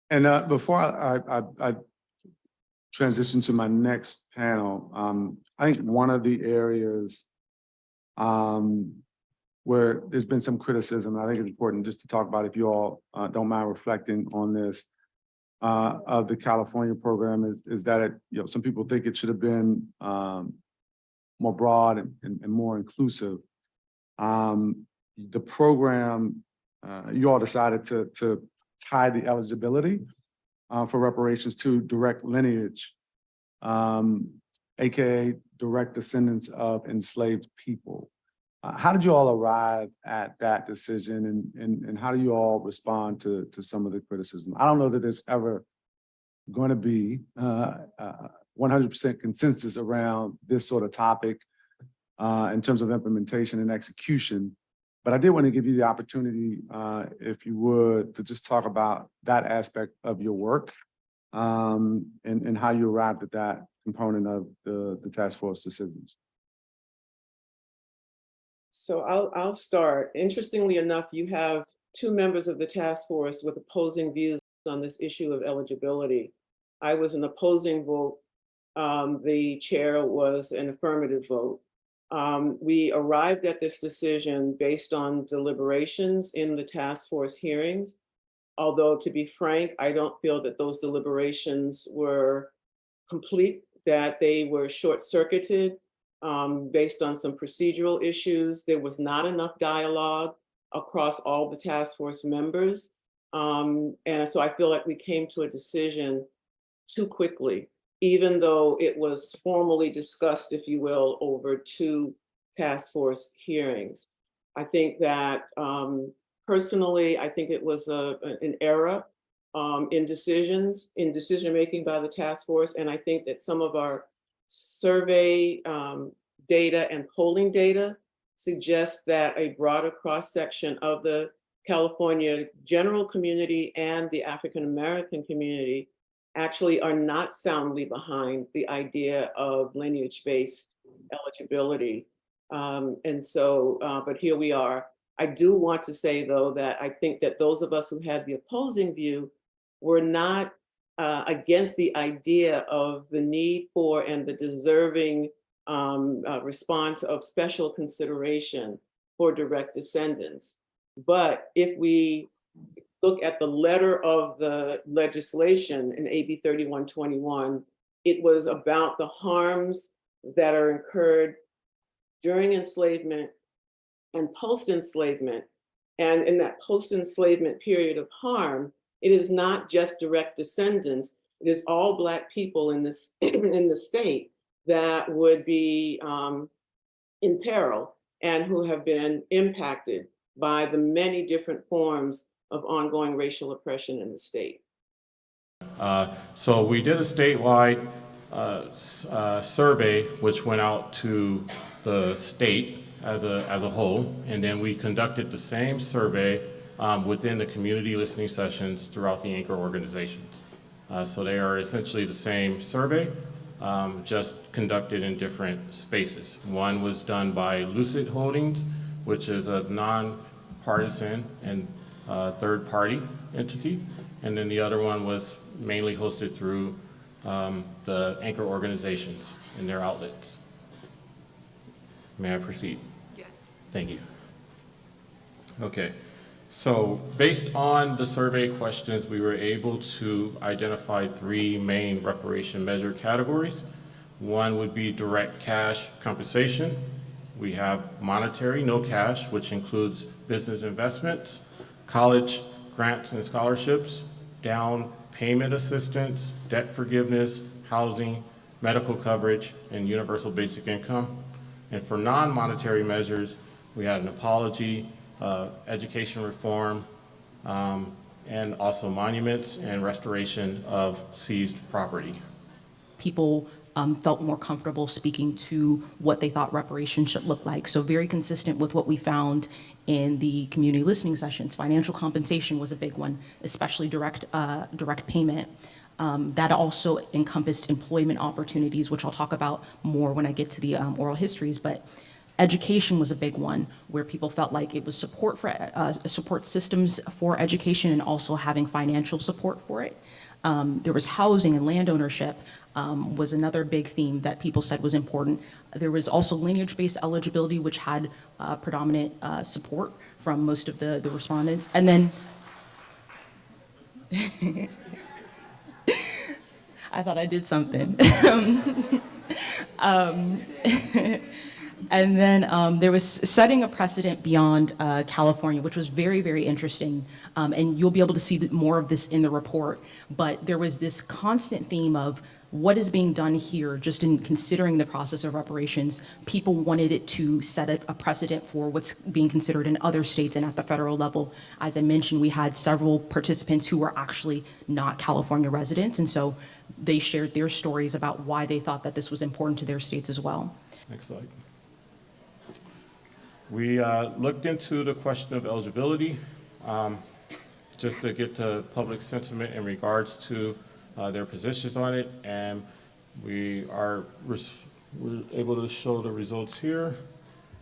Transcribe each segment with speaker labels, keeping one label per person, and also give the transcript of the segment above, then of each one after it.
Speaker 1: And before I transition to my next panel, I think one of the areas where there's been some criticism, I think it's important just to talk about, if you all don't mind reflecting on this, of the California program is that it, some people think it should have been more broad and more inclusive. The program, you all decided to tie the eligibility for reparations to direct lineage, AKA direct descendants of enslaved people. How did you all arrive at that decision, and how do you all respond to some of the criticism? I don't know that there's ever going to be 100% consensus around this sort of topic in terms of implementation and execution, but I did want to give you the opportunity, if you would, to just talk about that aspect of your work and how you arrived at that component of the task force decisions.
Speaker 2: So I'll start. Interestingly enough, you have two members of the task force with opposing views on this issue of eligibility. I was an opposing vote. The chair was an affirmative vote. We arrived at this decision based on deliberations in the task force hearings. Although, to be frank, I don't feel that those deliberations were complete, that they were short-circuited based on some procedural issues. There was not enough dialogue across all the task force members. And so I feel like we came to a decision too quickly, even though it was formally discussed, if you will, over two task force hearings. I think that personally, I think it was an error in decision-making by the task force. And I think that some of our survey data and polling data suggests that a broader cross-section of the California general community and the African-American community actually are not soundly behind the idea of lineage-based eligibility. And so, but here we are. I do want to say, though, that I think that those of us who had the opposing view were not against the idea of the need for and the deserving response of special consideration for direct descendants. But if we look at the letter of the legislation in AB 3121, it was about the harms that are incurred during enslavement and post-enslavement. And in that post-enslavement period of harm, it is not just direct descendants, it is all Black people in this in the state that would be in peril and who have been impacted by the many different forms of ongoing racial oppression in the state.
Speaker 3: So we did a statewide survey, which went out to the state as a whole, and then we conducted the same survey within the community listening sessions throughout the anchor organizations. So they are essentially the same survey, just conducted in different spaces. One was done by Lucid Holdings, which is a non-partisan and third-party entity, and then the other one was mainly hosted through the anchor organizations and their outlets. May I proceed? Yes. Thank you. Okay, so based on the survey questions, we were able to identify three main reparation measure categories. One would be direct cash compensation. We have monetary, no cash, which includes business investments, college grants and scholarships, down payment assistance, debt forgiveness, housing, medical coverage, and universal basic income. And for non-monetary measures, we had an apology, education reform, and also monuments and restoration of seized property.
Speaker 4: People felt more comfortable speaking to what they thought reparations should look like. So very consistent with what we found in the community listening sessions. Financial compensation was a big one, especially direct payment. That also encompassed employment opportunities, which I'll talk about more when I get to the oral histories. But Education was a big one, where people felt like it was support systems for education and also having financial support for it. There was housing and land ownership was another big theme that people said was important. There was also lineage-based eligibility, which had predominant support from most of the respondents. And then I thought I did something. And then there was setting a precedent beyond California, which was very, very interesting. And you'll be able to see more of this in the report. But there was this constant theme of what is being done here, just in considering the process of reparations. People wanted it to set a precedent for what's being considered in other states and at the federal level. As I mentioned, we had several participants who were actually not California residents. And so they shared their stories about why they thought that this was important to their states as well.
Speaker 3: Next slide. We looked into the question of eligibility, just to get to public sentiment in regards to their positions on it, and we're able to show the results here.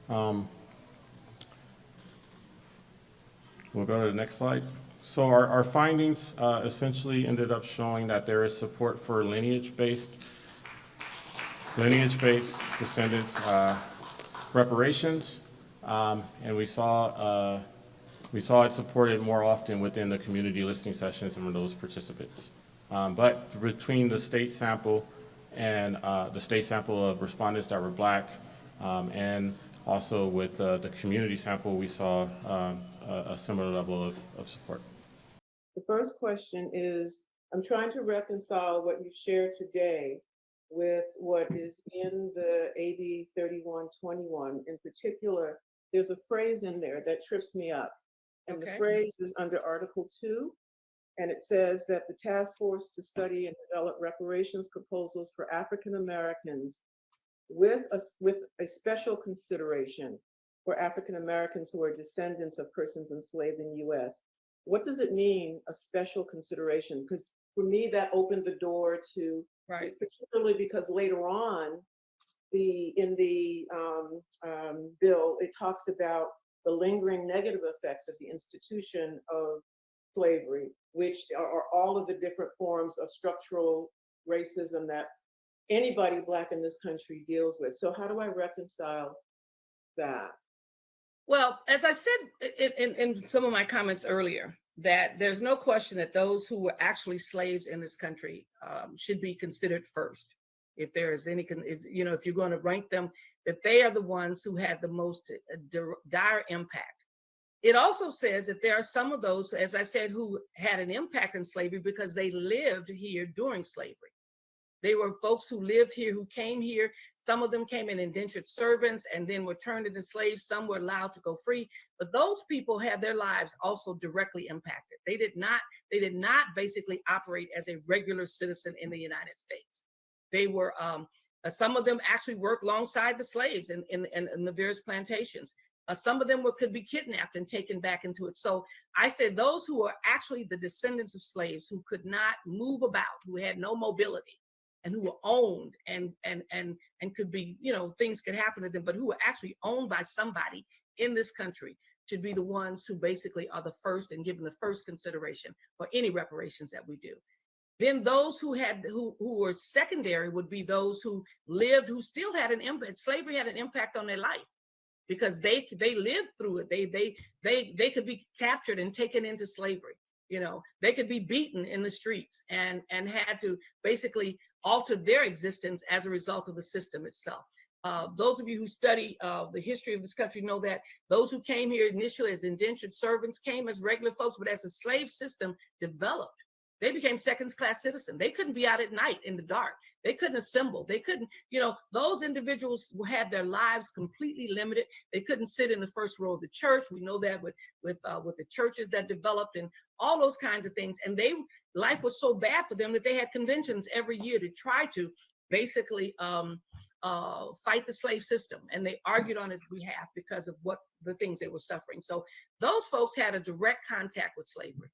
Speaker 3: We'll go to the next slide. So our findings essentially ended up showing that there is support for lineage-based descendants reparations, and we saw it supported more often within the community listening sessions and from those participants. But between the state sample and the state sample of respondents that were Black, and also with the community sample, we saw a similar level of support.
Speaker 2: The first question is, I'm trying to reconcile what you've shared today with what is in the AB 3121. In particular, there's a phrase in there that trips me up. And the phrase is under Article 2. And it says that the task force to study and develop reparations proposals for African Americans with a special consideration for African Americans who are descendants of persons enslaved in the US. What does it mean, a special consideration? Because for me, that opened the door to, right, particularly because later on, in the bill, it talks about the lingering negative effects of the institution of slavery, which are all of the different forms of structural racism that anybody Black in this country deals with. So how do I reconcile that?
Speaker 5: Well, as I said in some of my comments earlier, that there's no question that those who were actually slaves in this country should be considered first. If there is any, if you're going to rank them, that they are the ones who had the most dire impact. It also says that there are some of those, as I said, who had an impact in slavery because they lived here during slavery. They were folks who lived here, who came here. Some of them came in indentured servants and then were turned into slaves. Some were allowed to go free, but those people had their lives also directly impacted. They did not basically operate as a regular citizen in the United States. They were, some of them actually worked alongside the slaves in the various plantations. Some of them could be kidnapped and taken back into it. So I said those who are actually the descendants of slaves who could not move about, who had no mobility, and who were owned and could be, things could happen to them, but who were actually owned by somebody in this country should be the ones who basically are the first and given the first consideration for any reparations that we do. Then those who were secondary would be those who lived, who still had an impact. Slavery had an impact on their life because they lived through it. They could be captured and taken into slavery. They could be beaten in the streets and had to basically alter their existence as a result of the system itself. Those of you who study the history of this country know that those who came here initially as indentured servants came as regular folks, but as the slave system developed, they became second-class citizens. They couldn't be out at night in the dark. They couldn't assemble. They couldn't, those individuals had their lives completely limited. They couldn't sit in the first row of the church. We know that with the churches that developed and all those kinds of things. And life was so bad for them that they had conventions every year to try to basically fight the slave system. And they argued on its behalf because of what the things they were suffering. So those folks had a direct contact with slavery.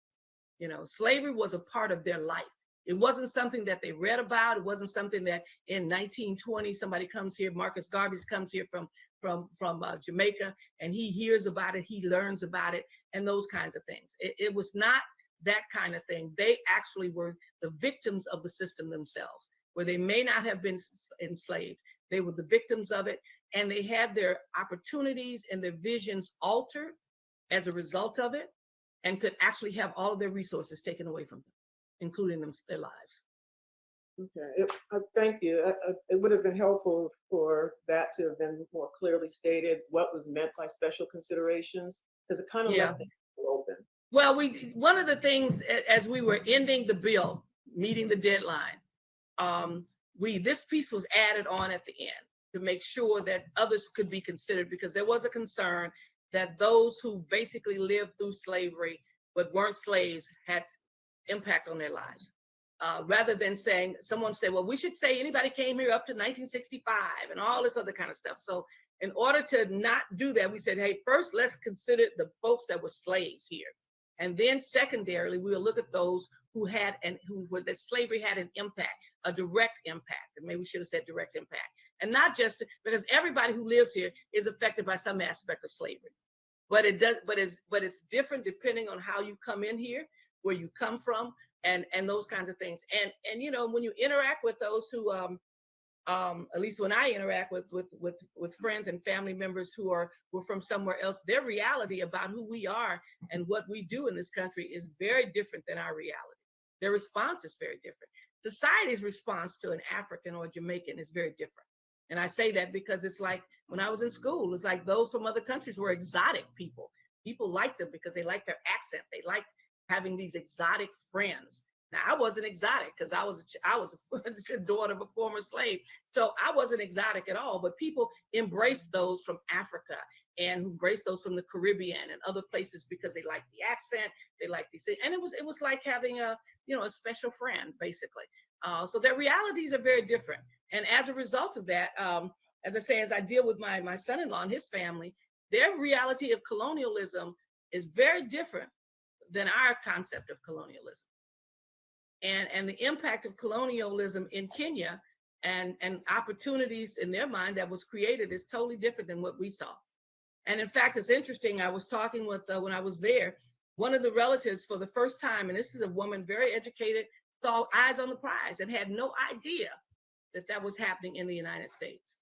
Speaker 5: Slavery was a part of their life. It wasn't something that they read about. It wasn't something that in 1920 somebody comes here, Marcus Garvey comes here from Jamaica, and he hears about it, he learns about it, and those kinds of things. It was not that kind of thing. They actually were the victims of the system themselves, where they may not have been enslaved. They were the victims of it, and they had their opportunities and their visions altered as a result of it, and could actually have all of their resources taken away from them, including their lives.
Speaker 2: Okay, thank you. It would have been helpful for that to have been more clearly stated what was meant by special considerations, because it kind of left it open.
Speaker 5: Well, one of the things as we were ending the bill, meeting the deadline, this piece was added on at the end to make sure that others could be considered, because there was a concern that those who basically lived through slavery but weren't slaves had impact on their lives. Rather than saying, someone said, well, we should say anybody came here up to 1965 and all this other kind of stuff. So in order to not do that, we said, hey, first let's consider the folks that were slaves here. And then secondarily, we'll look at those who had that slavery had an impact, a direct impact. And maybe we should have said direct impact. And not just because everybody who lives here is affected by some aspect of slavery. But it's different depending on how you come in here, where you come from, and those kinds of things. And you know, when you interact with those who at least when I interact with friends and family members who were from somewhere else, their reality about who we are and what we do in this country is very different than our reality. Their response is very different. Society's response to an African or Jamaican is very different. And I say that because it's like when I was in school, it's like those from other countries were exotic people. People liked them because they liked their accent. They liked having these exotic friends. Now, I wasn't exotic because I was the daughter of a former slave. So I wasn't exotic at all, but people embraced those from Africa and embraced those from the Caribbean and other places because they liked the accent, they liked these things. And it was like having a special friend, basically. So their realities are very different. And as a result of that, as I say, as I deal with my son-in-law and his family, their reality of colonialism is very different than our concept of colonialism. And the impact of colonialism in Kenya and opportunities in their mind that was created is totally different than what we saw. And in fact, it's interesting, I was talking with, when I was there, one of the relatives for the first time, and this is a woman, very educated, saw eyes on the prize and had no idea that was happening in the United States.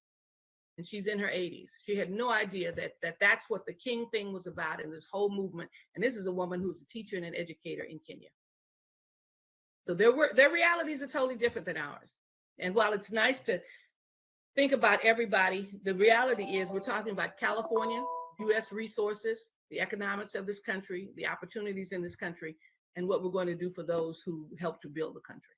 Speaker 5: And she's in her 80s. She had no idea that that's what the King thing was about in this whole movement. And this is a woman who's a teacher and an educator in Kenya. So their realities are totally different than ours. And while it's nice to think about everybody, the reality is we're talking about California, US resources, the economics of this country, the opportunities in this country, and what we're going to do for those who help to build the country.